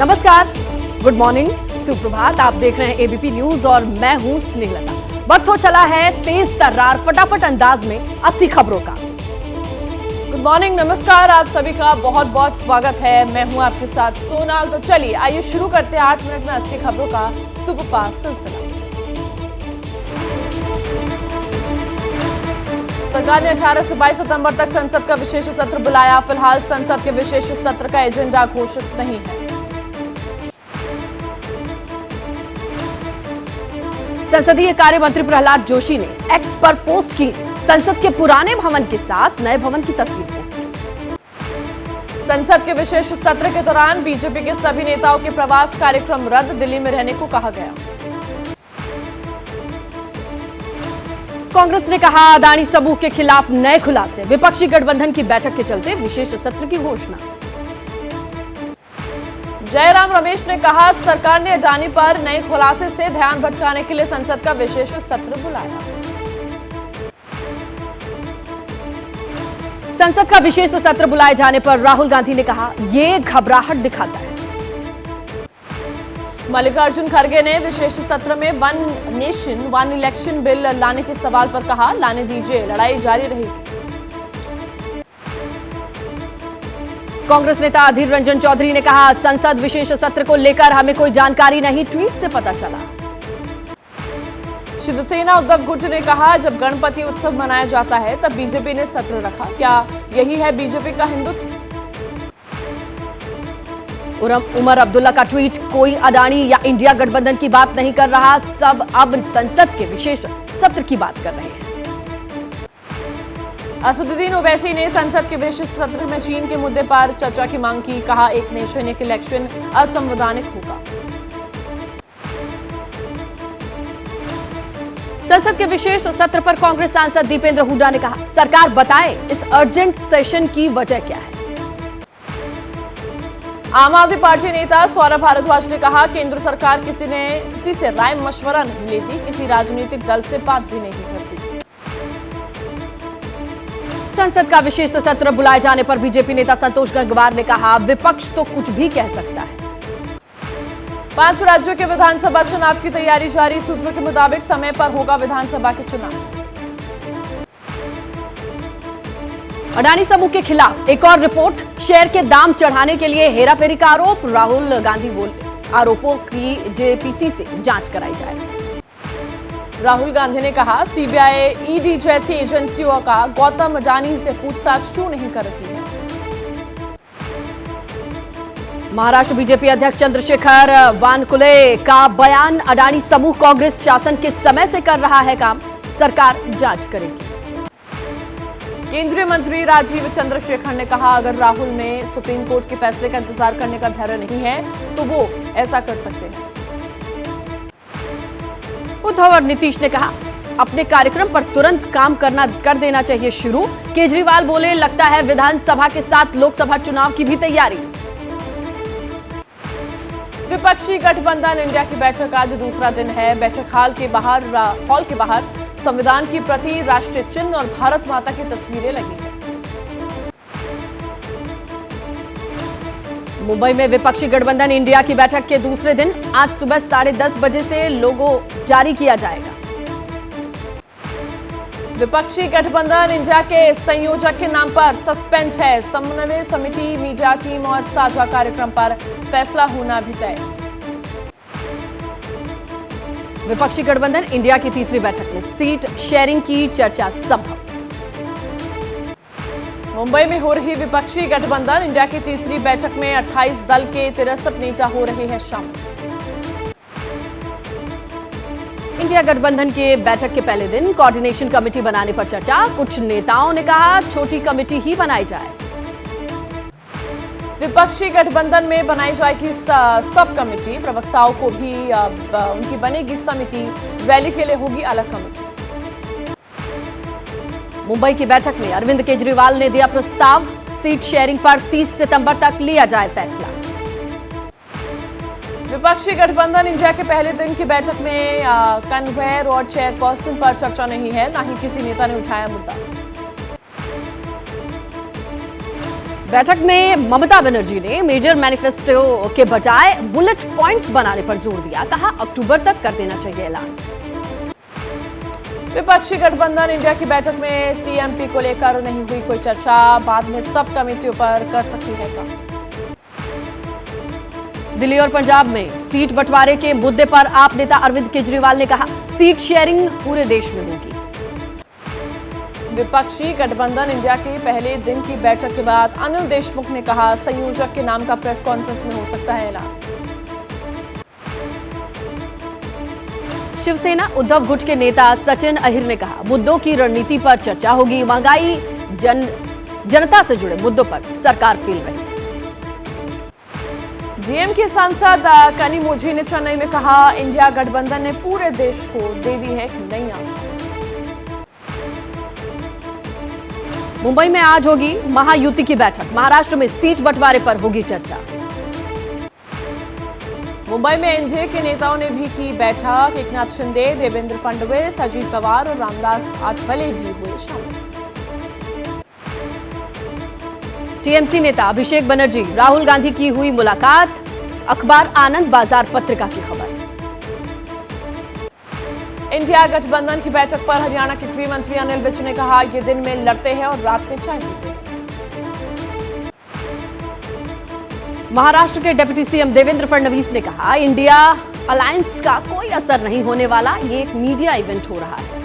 नमस्कार, good morning, सुप्रभात। आप देख रहे हैं एबीपी न्यूज और मैं हूं स्नेहलता। वक्त हो चला है तेज तर्रार फटाफट अंदाज में 80 खबरों का। गुड मॉर्निंग, नमस्कार, आप सभी का बहुत बहुत स्वागत है। मैं हूं आपके साथ सोनाल। तो चलिए आइए शुरू करते हैं 8 मिनट में 80 खबरों का सुपरफास्ट सिलसिला। सरकार ने 18 से 22 सितंबर तक संसद का विशेष सत्र बुलाया। फिलहाल संसद के विशेष सत्र का एजेंडा घोषित नहीं है। संसदीय कार्य मंत्री प्रहलाद जोशी ने एक्स पर पोस्ट की संसद के पुराने भवन के साथ नए भवन की तस्वीर पोस्ट की। संसद के विशेष सत्र के दौरान बीजेपी के सभी नेताओं के प्रवास कार्यक्रम रद्द, दिल्ली में रहने को कहा गया। कांग्रेस ने कहा अदानी समूह के खिलाफ नए खुलासे, विपक्षी गठबंधन की बैठक के चलते विशेष सत्र की घोषणा। जयराम रमेश ने कहा सरकार ने अडानी पर नए खुलासे से ध्यान भटकाने के लिए संसद का विशेष सत्र बुलाया। संसद का विशेष सत्र बुलाए जाने पर राहुल गांधी ने कहा यह घबराहट दिखाता है। मल्लिकार्जुन खड़गे ने विशेष सत्र में one nation one election bill लाने के सवाल पर कहा लाने दीजिए, लड़ाई जारी रहेगी। कांग्रेस नेता अधीर रंजन चौधरी ने कहा संसद विशेष सत्र को लेकर हमें कोई जानकारी नहीं, ट्वीट से पता चला। शिवसेना उद्धव गुट ने कहा जब गणपति उत्सव मनाया जाता है तब बीजेपी ने सत्र रखा, क्या यही है बीजेपी का हिंदुत्व? उमर अब्दुल्ला का ट्वीट, कोई अडानी या इंडिया गठबंधन की बात नहीं कर रहा, सब अब संसद के विशेष सत्र की बात कर रहे हैं। असदुद्दीन ओवैसी ने संसद के विशेष सत्र में चीन के मुद्दे पर चर्चा की मांग की, कहा एक नेशन एक इलेक्शन असंवैधानिक होगा। संसद के विशेष सत्र पर कांग्रेस सांसद दीपेंद्र हुड्डा ने कहा सरकार बताए इस अर्जेंट सेशन की वजह क्या है। आम आदमी पार्टी नेता सौरभ भारद्वाज ने कहा केंद्र सरकार किसी से राय मशवरा नहीं लेती, किसी राजनीतिक दल से बात भी नहीं करती। संसद का विशेष सत्र बुलाए जाने पर बीजेपी नेता संतोष गंगवार ने कहा विपक्ष तो कुछ भी कह सकता है। 5 राज्यों के विधानसभा चुनाव की तैयारी जारी, सूत्रों के मुताबिक समय पर होगा विधानसभा के चुनाव। अडानी समूह के खिलाफ एक और रिपोर्ट, शेयर के दाम चढ़ाने के लिए हेराफेरी का आरोप, राहुल गांधी बोले आरोपों की जेपीसी से जांच कराई जाए। राहुल गांधी ने कहा सीबीआई ईडी जैसी एजेंसियों का गौतम अडानी से पूछताछ क्यों नहीं कर रही है। महाराष्ट्र बीजेपी अध्यक्ष चंद्रशेखर वानकुले का बयान, अडानी समूह कांग्रेस शासन के समय से कर रहा है काम, सरकार जांच करेगी। केंद्रीय मंत्री राजीव चंद्रशेखर ने कहा अगर राहुल में सुप्रीम कोर्ट के फैसले का इंतजार करने का धैर्य नहीं है तो वो ऐसा कर सकते हैं। उद्धव और नीतीश ने कहा अपने कार्यक्रम पर तुरंत काम कर देना चाहिए शुरू। केजरीवाल बोले लगता है विधानसभा के साथ लोकसभा चुनाव की भी तैयारी। विपक्षी गठबंधन इंडिया की बैठक आज दूसरा दिन है। बैठक हॉल के बाहर संविधान की प्रति, राष्ट्रीय चिन्ह और भारत माता की तस्वीरें लगी हैं। मुंबई में विपक्षी गठबंधन इंडिया की बैठक के दूसरे दिन आज सुबह 10:30 बजे से लोगो जारी किया जाएगा। विपक्षी गठबंधन इंडिया के संयोजक के नाम पर सस्पेंस है। समन्वय समिति, मीडिया टीम और साझा कार्यक्रम पर फैसला होना भी तय। विपक्षी गठबंधन इंडिया की तीसरी बैठक में सीट शेयरिंग की चर्चा संभव। मुंबई में हो रही विपक्षी गठबंधन इंडिया की तीसरी बैठक में 28 दल के 63 नेता हो रहे हैं शामिल। इंडिया गठबंधन के बैठक के पहले दिन कोऑर्डिनेशन कमेटी बनाने पर चर्चा, कुछ नेताओं ने कहा छोटी कमेटी ही बनाई जाए। विपक्षी गठबंधन में बनाई जाएगी सब कमेटी, प्रवक्ताओं को भी उनकी बनेगी समिति, रैली के लिए होगी अलग कमेटी। मुंबई की बैठक में अरविंद केजरीवाल ने दिया प्रस्ताव, सीट शेयरिंग पर 30 सितंबर तक लिया जाए फैसला। विपक्षी गठबंधन इंडिया के पहले दिन की बैठक में कन्वेयर और चेयरपर्सन पर चर्चा नहीं है, न ही किसी नेता ने उठाया मुद्दा। बैठक में ममता बनर्जी ने मेजर मैनिफेस्टो के बजाय बुलेट पॉइंट्स बनाने पर जोर दिया। कहा अक्टूबर तक कर देना चाहिए ऐलान। विपक्षी गठबंधन इंडिया की बैठक में सीएमपी को लेकर नहीं हुई कोई चर्चा, बाद में सब कमेटियों पर कर सकती है काम। दिल्ली और पंजाब में सीट बंटवारे के मुद्दे पर आप नेता अरविंद केजरीवाल ने कहा सीट शेयरिंग पूरे देश में होगी। विपक्षी गठबंधन इंडिया के पहले दिन की बैठक के बाद अनिल देशमुख ने कहा संयोजक के नाम का प्रेस कॉन्फ्रेंस में हो सकता है ऐलान। शिवसेना उद्धव गुट के नेता सचिन अहिर ने कहा मुद्दों की रणनीति पर चर्चा होगी। महंगाई जनता से जुड़े मुद्दों पर सरकार फेल रही। जीएम के सांसद कनिमोझी ने चेन्नई में कहा इंडिया गठबंधन ने पूरे देश को दे दी है एक नई आशा। मुंबई में आज होगी महायुति की बैठक। महाराष्ट्र में सीट बंटवारे पर होगी चर्चा। मुंबई में एनडीए के नेताओं ने भी की बैठक। एकनाथ शिंदे, देवेंद्र फडणवीस, अजित पवार और रामदास आठवले भी हुए शामिल। टीएमसी नेता अभिषेक बनर्जी राहुल गांधी की हुई मुलाकात। अखबार आनंद बाजार पत्रिका की खबर। इंडिया गठबंधन की बैठक पर हरियाणा के गृह मंत्री अनिल विज ने कहा ये दिन में लड़ते हैं और रात में चाय पीते हैं। महाराष्ट्र के डिप्टी सीएम देवेंद्र फडणवीस ने कहा इंडिया अलायंस का कोई असर नहीं होने वाला, ये एक मीडिया इवेंट हो रहा है।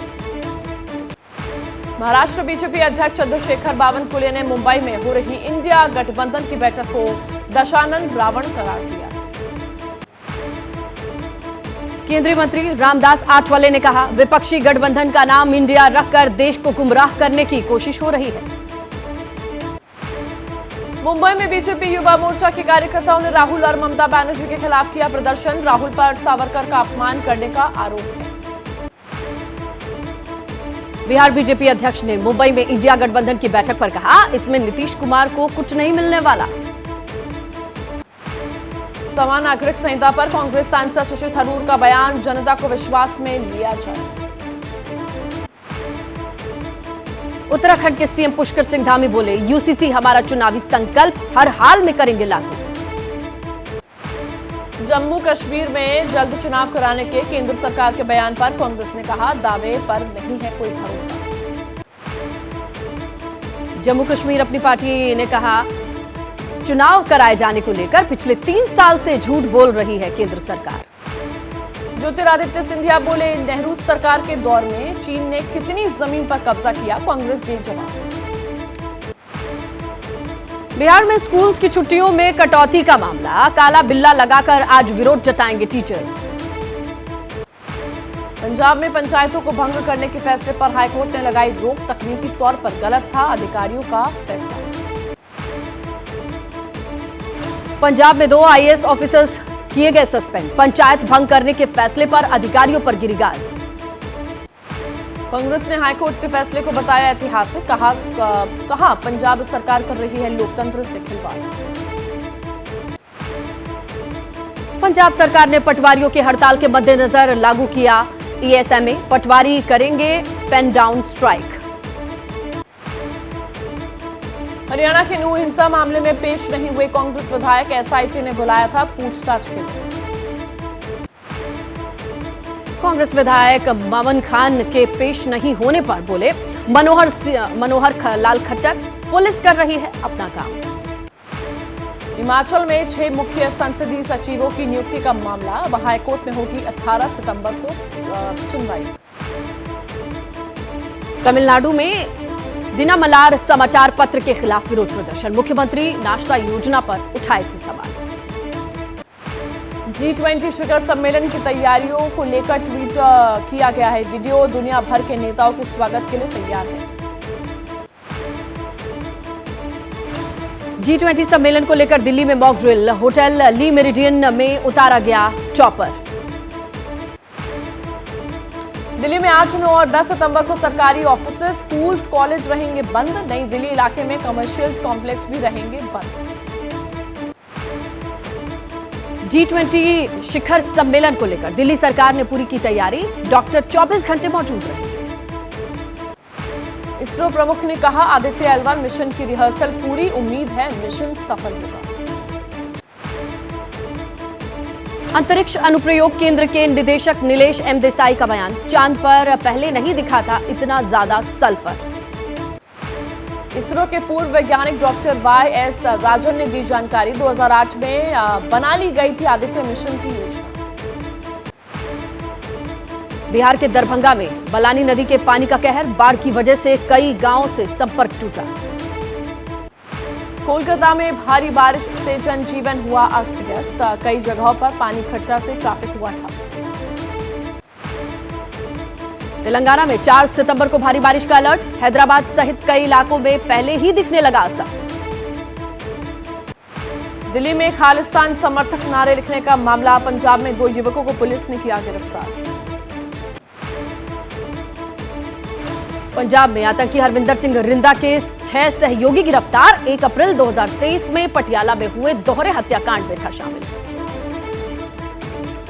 महाराष्ट्र बीजेपी अध्यक्ष चंद्रशेखर बावनकुले ने मुंबई में हो रही इंडिया गठबंधन की बैठक को दशानन रावण करार दिया। केंद्रीय मंत्री रामदास आठवले ने कहा विपक्षी गठबंधन का नाम इंडिया रखकर देश को गुमराह करने की कोशिश हो रही है। मुंबई में बीजेपी युवा मोर्चा के कार्यकर्ताओं ने राहुल और ममता बनर्जी के खिलाफ किया प्रदर्शन। राहुल पर सावरकर का अपमान करने का आरोप है। बिहार बीजेपी अध्यक्ष ने मुंबई में इंडिया गठबंधन की बैठक पर कहा इसमें नीतीश कुमार को कुछ नहीं मिलने वाला। समान नागरिक संहिता पर कांग्रेस सांसद शशि थरूर का बयान, जनता को विश्वास में लिया जाए। उत्तराखंड के सीएम पुष्कर सिंह धामी बोले यूसीसी हमारा चुनावी संकल्प हर हाल में करेंगे लागू। जम्मू कश्मीर में जल्द चुनाव कराने के केंद्र सरकार के बयान पर कांग्रेस ने कहा दावे पर नहीं है कोई भरोसा। जम्मू कश्मीर अपनी पार्टी ने कहा चुनाव कराए जाने को लेकर पिछले 3 साल से झूठ बोल रही है केंद्र सरकार। ज्योतिरादित्य सिंधिया बोले नेहरू सरकार के दौर में चीन ने कितनी जमीन पर कब्जा किया, कांग्रेस दे जवाब। बिहार में स्कूल्स की छुट्टियों में कटौती का मामला, काला बिल्ला लगाकर आज विरोध जताएंगे टीचर्स। पंजाब में पंचायतों को भंग करने के फैसले पर हाईकोर्ट ने लगाई रोक, तकनीकी तौर पर गलत था अधिकारियों का फैसला। पंजाब में 2 आईएएस ऑफिसर्स किए गए सस्पेंड, पंचायत भंग करने के फैसले पर अधिकारियों पर गिरी गाज। कांग्रेस ने हाईकोर्ट के फैसले को बताया ऐतिहासिक, कहा पंजाब सरकार कर रही है लोकतंत्र से खिलवाड़। पंजाब सरकार ने पटवारियों की हड़ताल के मद्देनजर लागू किया ईएसएमए, पटवारी करेंगे पेन डाउन स्ट्राइक। हरियाणा के नूह हिंसा मामले में पेश नहीं हुए कांग्रेस विधायक, एसआईटी ने बुलाया था पूछताछ के लिए। कांग्रेस विधायक ममन खान के पेश नहीं होने पर बोले मनोहर लाल खट्टर पुलिस कर रही है अपना काम। हिमाचल में 6 मुख्य संसदीय सचिवों की नियुक्ति का मामला, अब हाईकोर्ट में होगी 18 सितंबर को सुनवाई। तमिलनाडु में दिनामलार समाचार पत्र के खिलाफ विरोध प्रदर्शन, मुख्यमंत्री नाश्ता योजना पर उठाए थे सवाल। G20 शिखर सम्मेलन की तैयारियों को लेकर ट्वीट किया गया है वीडियो, दुनिया भर के नेताओं के स्वागत के लिए तैयार है। G20 सम्मेलन को लेकर दिल्ली में मॉक ड्रिल, होटल ली मेरिडियन में उतारा गया चॉपर। दिल्ली में 8, 9 और 10 सितंबर को सरकारी ऑफिस, स्कूल्स, कॉलेज रहेंगे बंद। नई दिल्ली इलाके में कमर्शियल कॉम्प्लेक्स भी रहेंगे बंद। G20 शिखर सम्मेलन को लेकर दिल्ली सरकार ने पूरी की तैयारी, डॉक्टर 24 घंटे मौजूद रहे। इसरो प्रमुख ने कहा, आदित्य L1 मिशन की रिहर्सल पूरी, उम्मीद है मिशन सफल होगा। अंतरिक्ष अनुप्रयोग केंद्र के निदेशक नीलेश एम देसाई का बयान, चांद पर पहले नहीं दिखा था इतना ज्यादा सल्फर। इसरो के पूर्व वैज्ञानिक डॉक्टर YS राजन ने दी जानकारी, 2008 में बना ली गई थी आदित्य मिशन की योजना। बिहार के दरभंगा में बलानी नदी के पानी का कहर, बाढ़ की वजह से कई गांवों से संपर्क टूटा। कोलकाता में भारी बारिश से जनजीवन हुआ अस्त व्यस्त, कई जगहों पर पानी इकट्ठा से ट्रैफिक हुआ ठप। तेलंगाना में 4 सितंबर को भारी बारिश का अलर्ट, हैदराबाद सहित कई इलाकों में पहले ही दिखने लगा असर। दिल्ली में खालिस्तान समर्थक नारे लिखने का मामला, पंजाब में 2 युवकों को पुलिस ने किया गिरफ्तार। पंजाब में आतंकी हरविंदर सिंह रिंदा के 6 सहयोगी गिरफ्तार, 1 अप्रैल 2023 में पटियाला में हुए दोहरे हत्याकांड में था शामिल।